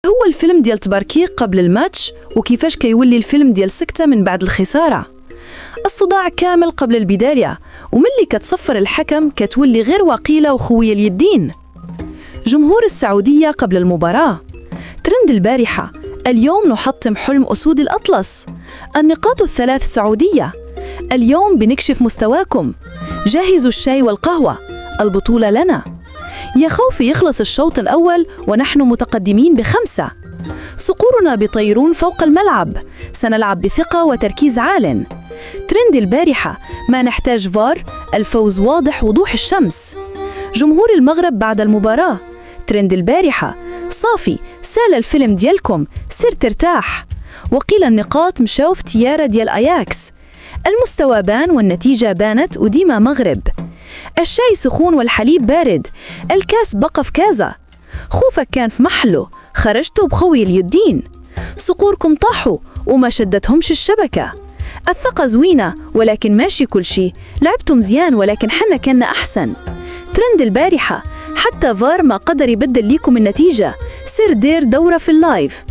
هو الفيلم ديال تباركي قبل الماتش وكيفاش كيولي الفيلم ديال سكتة من بعد الخسارة. الصداع كامل قبل البداية، وملي كتصفر الحكم كتولي غير وقيلة وخوية اليدين. جمهور السعودية قبل المباراة. ترند البارحة: اليوم نحطم حلم أسود الأطلس. النقاط الثلاث سعودية. اليوم بنكشف مستواكم. جهزوا الشاي والقهوة، البطولة لنا. يا خوفي يخلص الشوط الأول ونحن متقدمين ب5. صقورنا بيطيرون فوق الملعب، سنلعب بثقة وتركيز عال. ترند البارحة: ما نحتاج فار، الفوز واضح وضوح الشمس. جمهور المغرب بعد المباراة. ترند البارحة: صافي سال الفيلم ديالكم، سر ترتاح. وقيل النقاط مشاو في تيارة ديال أياكس. المستوى بان والنتيجة بانت وديما مغرب. الشاي سخون والحليب بارد، الكاس بقى في كازا. خوفك كان في محله، خرجتوا بخوي اليدين. صقوركم طاحوا وما شدتهمش الشبكة. الثقة زوينة ولكن ماشي كل شي، لعبتوا مزيان ولكن حنا كنا أحسن. ترند البارحة: حتى فار ما قدر يبدل ليكم النتيجة، سير دير دورة في اللايف.